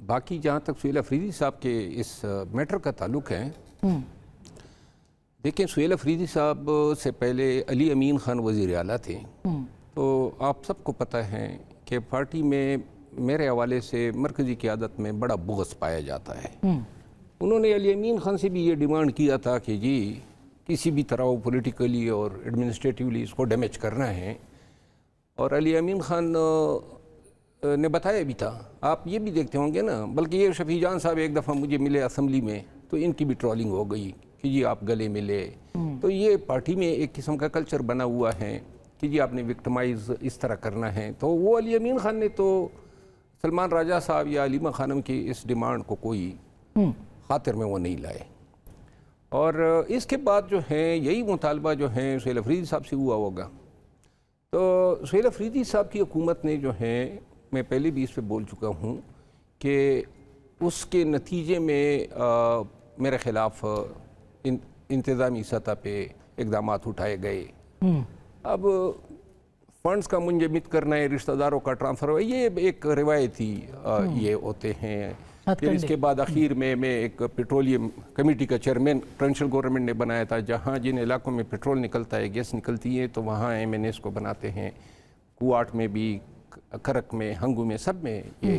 باقی جہاں تک سہیل افریدی صاحب کے اس میٹر کا تعلق ہے، دیکھیں سہیل افریدی صاحب سے پہلے علی امین خان وزیر اعلیٰ تھے، تو آپ سب کو پتہ ہے کہ پارٹی میں میرے حوالے سے مرکزی قیادت میں بڑا بغض پایا جاتا ہے۔ انہوں نے علی امین خان سے بھی یہ ڈیمانڈ کیا تھا کہ جی کسی بھی طرح وہ پولیٹیکلی اور ایڈمنسٹریٹیولی اس کو ڈیمیج کرنا ہے، اور علی امین خان نے بتایا بھی تھا۔ آپ یہ بھی دیکھتے ہوں گے نا، بلکہ یہ شفیع جان صاحب ایک دفعہ مجھے ملے اسمبلی میں تو ان کی بھی ٹرولنگ ہو گئی کہ جی آپ گلے ملے۔ تو یہ پارٹی میں ایک قسم کا کلچر بنا ہوا ہے کہ جی آپ نے وکٹمائز اس طرح کرنا ہے۔ تو وہ علی امین خان نے تو سلمان راجہ صاحب یا علیمہ خانم کی اس ڈیمانڈ کو کوئی خاطر میں وہ نہیں لائے، اور اس کے بعد جو ہے یہی مطالبہ جو ہے سہیل افریدی صاحب سے ہوا ہوگا۔ تو سہیل افریدی صاحب کی حکومت نے جو ہے، میں پہلے بھی اس پہ بول چکا ہوں کہ اس کے نتیجے میں میرے خلاف انتظامی سطح پہ اقدامات اٹھائے گئے۔ اب فنڈز کا منجمد کرنا ہے، رشتہ داروں کا ٹرانسفر ہوا، یہ ایک روایتی یہ ہوتے ہیں۔ پھر اس کے بعد اخیر میں ایک پیٹرولیم کمیٹی کا چیئرمین پروونشل گورنمنٹ نے بنایا تھا، جہاں جن علاقوں میں پیٹرول نکلتا ہے، گیس نکلتی ہے، تو وہاں ایم این ایس کو بناتے ہیں۔ کوآٹ میں بھی، کرک میں، ہنگو میں، سب میں یہ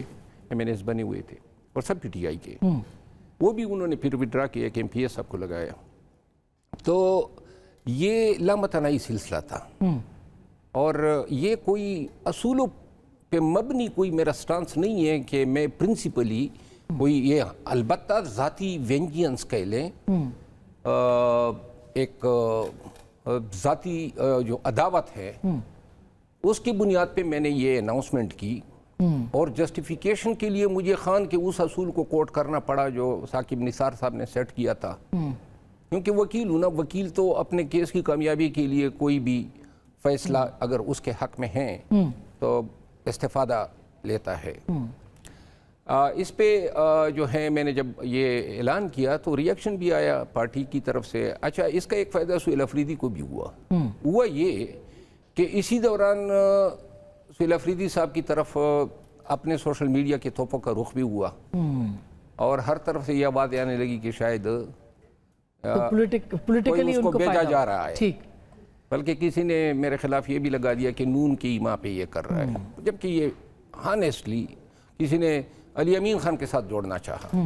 ایم این ایس بنے ہوئے تھے، اور سب پی ٹی آئی کے۔ وہ بھی انہوں نے پھر وڈرا کیا کہ ایم پی ایس صاحب کو لگایا۔ تو یہ لامتناہی سلسلہ تھا، اور یہ کوئی اصولوں پہ مبنی کوئی میرا سٹانس نہیں ہے کہ میں پرنسپلی کوئی یہ، البتہ ذاتی وینجینس کہہ لیں، ایک ذاتی جو عداوت ہے، اس کی بنیاد پہ میں نے یہ اناؤنسمنٹ کی، اور جسٹیفیکیشن کے لیے مجھے خان کے اس اصول کو کوٹ کرنا پڑا جو ثاقب نثار صاحب نے سیٹ کیا تھا، کیونکہ وکیل ہوں نا، وکیل تو اپنے کیس کی کامیابی کے لیے کوئی بھی فیصلہ اگر اس کے حق میں ہیں تو استفادہ لیتا ہے۔ اس پہ جو ہے میں نے جب یہ اعلان کیا تو ریئیکشن بھی آیا پارٹی کی طرف سے۔ اچھا، اس کا ایک فائدہ سہیل افریدی کو بھی ہوا یہ کہ اسی دوران سہیل افریدی صاحب کی طرف اپنے سوشل میڈیا کے توپوں کا رخ بھی ہوا، اور ہر طرف سے یہ آواز آنے لگی کہ شاید پولیٹیکلی اس ان کو کو بھیجا جا رہا ہے۔ ٹھیک، بلکہ کسی نے میرے خلاف یہ بھی لگا دیا کہ نون کی ماں پہ یہ کر رہا ہے، جبکہ یہ ہانیسٹلی کسی نے علی امین خان کے ساتھ جوڑنا چاہا۔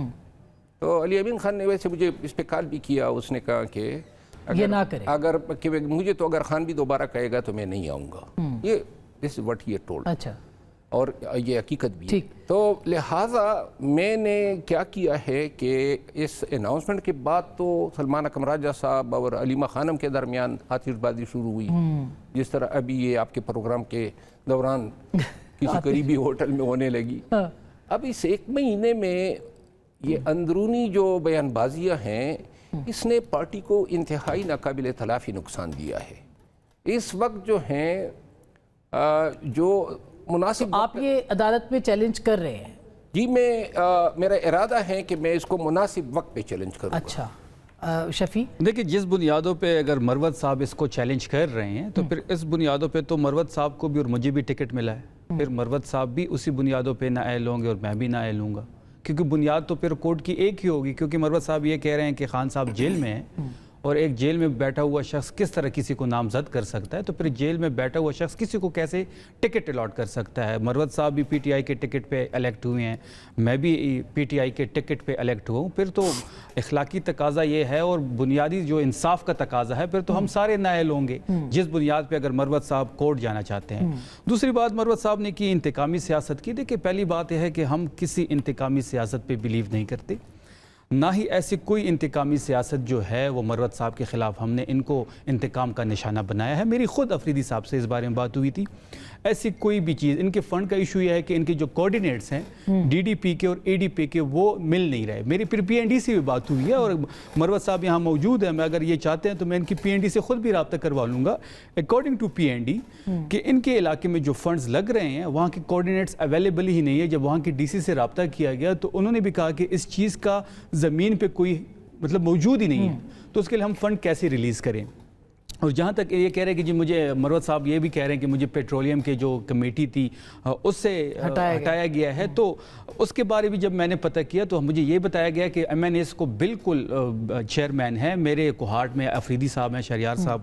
تو علی امین خان نے ویسے مجھے اس پہ کال بھی کیا، اس نے کہا کہ یہ نہ کرے، اگر مجھے تو اگر خان بھی دوبارہ کہے گا تو میں نہیں آؤں گا۔ یہ دس از واٹ ہی ٹولڈ، اچھا، اور یہ حقیقت بھی ہے۔ ٹھیک۔ تو لہٰذا میں نے کیا کیا ہے کہ اس اناؤنسمنٹ کے بعد تو سلمان اکرم راجہ صاحب اور علیمہ خانم کے درمیان آتش بازی شروع ہوئی، جس طرح ابھی یہ آپ کے پروگرام کے دوران کسی قریبی ہوٹل میں ہونے لگی۔ اب اس ایک مہینے میں یہ اندرونی جو بیان بازیاں ہیں، اس نے پارٹی کو انتہائی ناقابل تلافی نقصان دیا ہے۔ اس وقت جو ہیں جو مناسب، آپ یہ عدالت میں چیلنج کر رہے ہیں؟ جی، میرا ارادہ ہے کہ میں اس کو مناسب وقت پہ چیلنج کروں گا۔ اچھا، شفیع، دیکھیں جس بنیادوں پہ اگر مروت صاحب اس کو چیلنج کر رہے ہیں تو پھر اس بنیادوں پہ تو مروت صاحب کو بھی اور مجھے بھی ٹکٹ ملا ہے، پھر مروت صاحب بھی اسی بنیادوں پہ نائل ہوں گے اور میں بھی نائل ہوں گا، کیونکہ بنیاد تو پھر کورٹ کی ایک ہی ہوگی، کیونکہ مروت صاحب یہ کہہ رہے ہیں کہ خان صاحب جیل میں ہیں، اور ایک جیل میں بیٹھا ہوا شخص کس طرح کسی کو نامزد کر سکتا ہے، تو پھر جیل میں بیٹھا ہوا شخص کسی کو کیسے ٹکٹ الاٹ کر سکتا ہے؟ مروت صاحب بھی پی ٹی آئی کے ٹکٹ پہ الیکٹ ہوئے ہیں، میں بھی پی ٹی آئی کے ٹکٹ پہ الیکٹ ہوا ہوں، پھر تو اخلاقی تقاضا یہ ہے اور بنیادی جو انصاف کا تقاضا ہے، پھر تو ہم سارے نائل ہوں گے جس بنیاد پہ اگر مروت صاحب کورٹ جانا چاہتے ہیں۔ دوسری بات مروت صاحب نے کی انتقامی سیاست کی۔ دیکھیں پہلی بات یہ ہے کہ ہم کسی انتقامی سیاست پہ بلیو نہیں کرتے، نہ ہی ایسی کوئی انتقامی سیاست جو ہے وہ مروت صاحب کے خلاف ہم نے ان کو انتقام کا نشانہ بنایا ہے۔ میری خود افریدی صاحب سے اس بارے میں بات ہوئی تھی، ایسی کوئی بھی چیز، ان کے فنڈ کا ایشو یہ ہے کہ ان کے جو کوارڈینیٹس ہیں ڈی ڈی پی کے اور اے ڈی پی کے وہ مل نہیں رہے۔ میری پھر پی این ڈی سے بھی بات ہوئی ہے، اور مروت صاحب یہاں موجود ہیں، میں اگر یہ چاہتے ہیں تو میں ان کی پی این ڈی سے خود بھی رابطہ کروا لوں گا according to P N D, کہ ان کے علاقے میں جو فنڈز لگ رہے ہیں وہاں کے کوارڈینیٹس اویلیبل ہی نہیں ہے۔ جب وہاں کے ڈی سی سے رابطہ کیا گیا تو انہوں نے بھی کہا کہ اس چیز کا زمین پہ کوئی موجود ہی نہیں ہے، تو اس کے لیے ہم فنڈ کیسے ریلیز کریں؟ اور جہاں تک یہ کہہ رہے ہیں کہ جی مجھے مروت صاحب یہ بھی کہہ رہے ہیں کہ مجھے پیٹرولیم کے جو کمیٹی تھی اس سے ہٹایا گیا ہے، تو اس کے بارے بھی جب میں نے پتہ کیا تو مجھے یہ بتایا گیا کہ ایم این ایس کو بالکل چیئرمین ہے، میرے کوہارٹ میں افریدی صاحب ہیں، شہریار صاحب،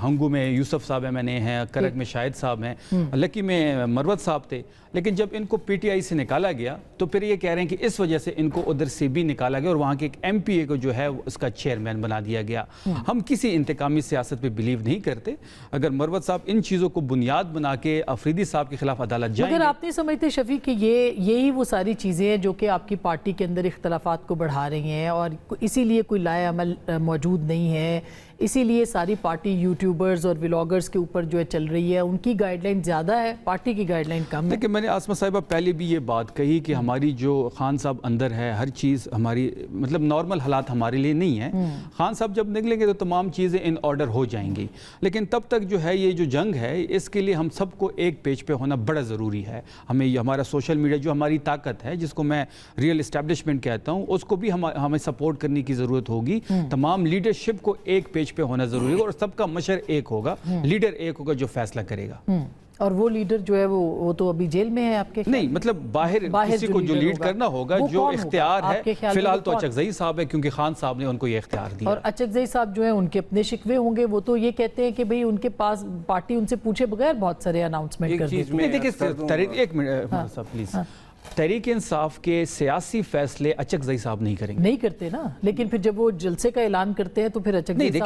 ہنگو میں یوسف صاحب ایم این اے ہیں، کرک میں شاہد صاحب ہیں، لکی میں مروت صاحب تھے، لیکن جب ان کو پی ٹی آئی سے نکالا گیا تو پھر یہ کہہ رہے ہیں کہ اس وجہ سے ان کو ادھر سے بھی نکالا گیا اور وہاں کے ایک ایم پی اے کو جو ہے اس کا چیئرمین بنا دیا گیا۔ ہم کسی انتقامی سیاست پہ بلیو نہیں کرتے، اگر مروت صاحب ان چیزوں کو بنیاد بنا کے افریدی صاحب کے خلاف عدالت جائیں مگر آپ نہیں سمجھتے شفیق کہ یہی وہ ساری چیزیں ہیں جو کہ آپ کی پارٹی کے اندر اختلافات کو بڑھا رہی ہیں اور اسی لیے کوئی لائے عمل موجود نہیں ہے، اسی لیے ساری پارٹی یوٹیوبرز اور ولاگرز کے اوپر جو ہے چل رہی ہے، ان کی گائیڈ لائن زیادہ ہے، پارٹی کی گائیڈ لائن کم ہے؟ لیکن میں نے عاصمہ صاحبہ پہلے بھی یہ بات کہی کہ ہماری جو خان صاحب اندر ہے، ہر چیز ہماری مطلب نارمل حالات ہمارے لیے نہیں ہیں، خان صاحب جب نکلیں گے تو تمام چیزیں ان آرڈر ہو جائیں گی، لیکن تب تک جو ہے یہ جو جنگ ہے اس کے لیے ہم سب کو ایک پیج پہ ہونا بڑا ضروری ہے۔ ہمیں ہمارا سوشل میڈیا جو ہماری طاقت ہے، جس کو میں ریئل اسٹیبلشمنٹ کہتا ہوں، اس کو بھی ہمیں سپورٹ کرنے کی ضرورت ہوگی، تمام لیڈرشپ کو ایک پیج پہ ہونا ضروری ہے اور سب کا مشر ایک ہوگا، لیڈر ایک ہوگا جو فیصلہ کرے گا۔ اور وہ لیڈر جو ہے وہ تو ابھی جیل میں ہے آپ کے؟ نہیں، مطلب باہر کسی کو جو لیڈ کرنا ہوگا، جو اختیار ہے، فی الحال تو اچکزئی صاحب ہے کیونکہ خان صاحب نے ان کو یہ اختیار دیا۔ اور اچکزئی صاحب جو ہیں ان کے اپنے شکوے ہوں گے، وہ تو یہ کہتے ہیں کہ بھئی ان کے پاس پارٹی ان سے پوچھے بغیر بہت سارے اناؤنسمنٹ کر دیتی ہے۔ دیکھیں ایک منٹ صاحب پلیز، تحریک انصاف کے سیاسی فیصلے اچکزئی صاحب نہیں کریں گے، نہیں کرتے نا، لیکن پھر جب وہ جلسے کا اعلان کرتے ہیں تو پھر اچکزئی نہیں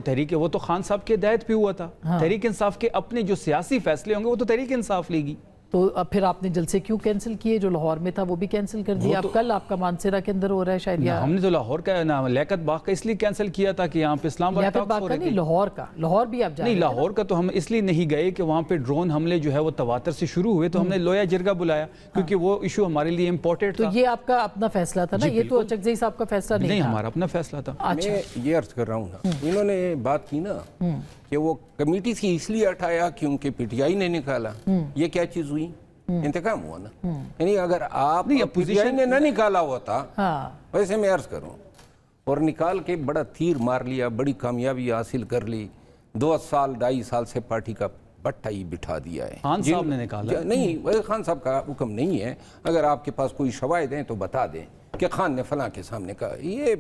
دیکھیں وہ تو خان صاحب کے ہدایت پہ ہوا تھا، تحریک انصاف کے اپنے جو سیاسی فیصلے ہوں گے وہ تو تحریک انصاف لے گی۔ تو اب پھر آپ نے جلسے کیوں کینسل کیے؟ جو لاہور میں تھا وہ بھی کینسل کر دیا، اب کل آپ کا مانسیرا کے اندر ہو رہا ہے شاید، یا ہم نے تو لاہور کا لیاقت باغ کا اس لیے کینسل کیا تھا کہ یہاں پہ اسلام آباد ٹاکس ہو رہے تھے۔ نہیں، لاہور کا، لاہور بھی آپ جائیں؟ نہیں، لاہور کا تو ہم اس لیے نہیں گئے کہ وہاں پہ ڈرون حملے جو ہے وہ تواتر سے شروع ہوئے تو ہم نے لویا جرگہ بلایا کیونکہ وہ ایشو ہمارے لیے امپورٹنٹ تھا۔ تو یہ آپ کا اپنا فیصلہ تھا نا، یہ تو اچکزئی صاحب کا فیصلہ نہیں تھا؟ ہمارا اپنا فیصلہ تھا۔ میں یہ عرض کر رہا ہوں نا، انہوں نے بات کی نا کہ وہ کمیٹی سے اس لیے ہٹایا کیونکہ پی ٹی آئی نے نکالا، یہ کیا چیز ہوئی؟ انتقام ہوا نا، یعنی اگر آپ پی ٹی آئی نے نہ نکالا ہوتا، ویسے میں عرض کروں، اور نکال کے بڑا تیر مار لیا، بڑی کامیابی حاصل کر لی، 2 سال 2.5 سال سے پارٹی کا پٹا ہی بٹھا دیا ہے۔ خان صاحب نے نکالا؟ نہیں، خان صاحب کا حکم نہیں ہے، اگر آپ کے پاس کوئی شواہد ہیں تو بتا دیں کہ خان نے فلاں کے سامنے کہا۔ یہ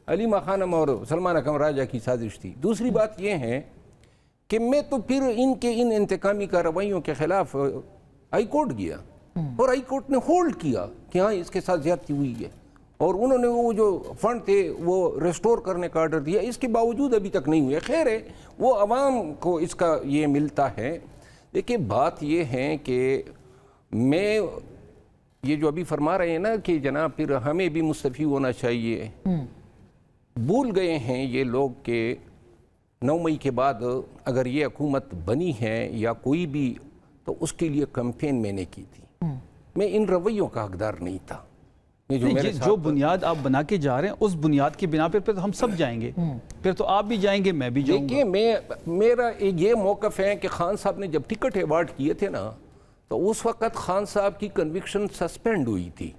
علیمہ خانم اور سلمان اکرم راجہ کی سازش تھی۔ دوسری بات یہ ہے کہ میں تو پھر ان کے ان انتقامی کارروائیوں کے خلاف ہائی کورٹ گیا اور ہائی کورٹ نے ہولڈ کیا کہ ہاں اس کے ساتھ زیادتی ہوئی ہے، اور انہوں نے وہ جو فنڈ تھے وہ ریسٹور کرنے کا آرڈر دیا، اس کے باوجود ابھی تک نہیں ہوئے۔ خیر ہے، وہ عوام کو اس کا یہ ملتا ہے۔ دیکھیں بات یہ ہے کہ میں یہ جو ابھی فرما رہے ہیں نا کہ جناب پھر ہمیں بھی مستفی ہونا چاہیے، بھول گئے ہیں یہ لوگ کہ 9 مئی کے بعد اگر یہ حکومت بنی ہے یا کوئی بھی، تو اس کے لیے کمپین میں نے کی تھی، میں ان رویوں کا حقدار نہیں تھا۔ جو بنیاد آپ بنا کے جا رہے ہیں اس بنیاد کی بنا پہ ہم سب جائیں گے، پھر تو آپ بھی جائیں گے، میں بھی جاؤں گا۔ دیکھیں میرا یہ موقف ہے کہ خان صاحب نے جب ٹکٹ ایوارڈ کیے تھے نا تو اس وقت خان صاحب کی کنوکشن سسپینڈ ہوئی تھی،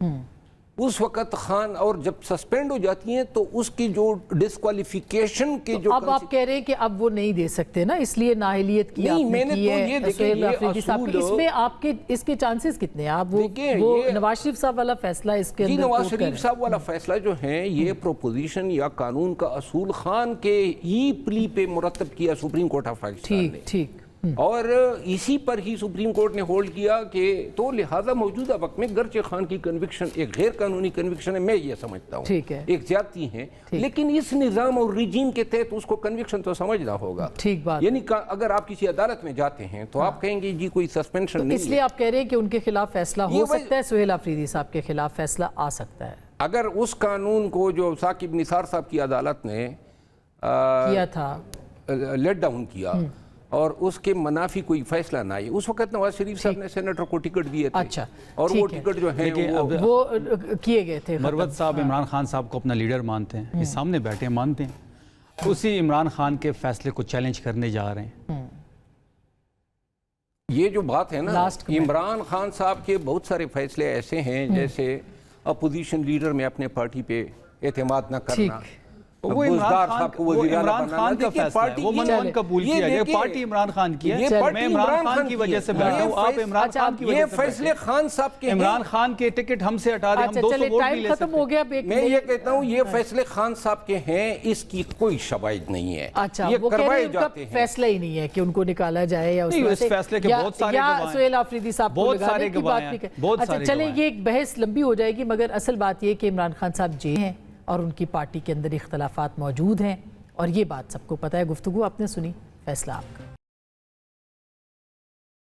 اس وقت خان، اور جب سسپینڈ ہو جاتی ہیں تو اس کی جو ڈسکوالیفیکیشن کے جو اب آپ کہہ رہے ہیں کہ اب وہ نہیں دے سکتے نا، اس لیے نااہلیت کی آپ نے کی ہے سہیل افریدی صاحب کی، اس میں آپ کے اس کے چانسز کتنے ہیں؟ آپ وہ نواز شریف صاحب والا فیصلہ اس کے اندر نواز شریف صاحب والا فیصلہ جو ہے یہ پروپوزیشن یا قانون کا اصول خان کے ہی پلی پہ مرتب کیا سپریم کورٹ آف پاکستان نے، ٹھیک، اور اسی پر ہی سپریم کورٹ نے ہولڈ کیا کہ تو لہٰذا موجودہ وقت میں گرچہ خان کی کنوکشن ایک غیر قانونی کنوکشن ہے، میں یہ سمجھتا ہوں ایک زیادتی ہے، لیکن اس نظام اور ریجیم کے تحت اس کو کنوکشن تو سمجھنا ہوگا۔ ٹھیک بات، یعنی اگر آپ کسی عدالت میں جاتے ہیں تو آپ کہیں گے جی کوئی سسپینشن نہیں ہے، اس لیے آپ کہہ رہے ہیں کہ ان کے خلاف فیصلہ ہو سکتا ہے، سہیل افریدی صاحب کے خلاف فیصلہ آ سکتا ہے اگر اس قانون کو جو ثاقب نثار صاحب کی عدالت نے کیا تھا، لیٹ ڈاؤن کیا اور اس کے منافی کوئی فیصلہ نہ آئی، اس وقت نواز شریف صاحب نے سینیٹر کو ٹکٹ دیے تھے، اور وہ ٹکٹ جو ہیں وہ کیے گئے تھے۔ مروت صاحب عمران خان صاحب کو اپنا لیڈر مانتے ہیں، یہ سامنے بیٹھے ہیں، مانتے ہیں، اسی عمران خان کے فیصلے کو چیلنج کرنے جا رہے ہیں۔ یہ جو بات ہے نا، عمران خان صاحب کے بہت سارے فیصلے ایسے ہیں جیسے اپوزیشن لیڈر میں اپنے پارٹی پہ اعتماد نہ کرنا، وہ بزدار صاحب کو وزیر اعلیٰ عمران خان کا فیصلہ ہے، وہ منوان قبول کیا جائے، پارٹی عمران خان کی ہے، میں عمران خان کی وجہ سے بیٹھا ہوں، آپ عمران خان کی وجہ یہ سے فیصلے خان صاحب کے ہیں۔ عمران خان کے ٹکٹ ہم سے ہٹا دیں، ہم 200 ووٹ بھی لے سکتے ختم ہو گیا، میں یہ کہتا ہوں یہ فیصلے خان صاحب کے ہیں، اس کی کوئی شواہد نہیں ہے، اچھا یہ وہ کہہ رہے کروائے ہیں ان کا جاتے ہیں۔ فیصلہ ہی نہیں ہے کہ ان کو نکالا جائے یا نہیں، اس فیصلے کے بہت سارے یا گواہ ہیں، سہیل آفریدی صاحب کو بہت لگانے سارے کی گواہ بات ہیں، بھی کریں۔ بہت اچھا سارے چلیں گواہ یہ ایک بحث لمبی ہو جائے گی، مگر اصل بات یہ کہ عمران خان صاحب جی ہیں اور ان کی پارٹی کے اندر اختلافات موجود ہیں، اور یہ بات سب کو پتہ ہے۔ گفتگو آپ نے سنی، فیصلہ آپ کا۔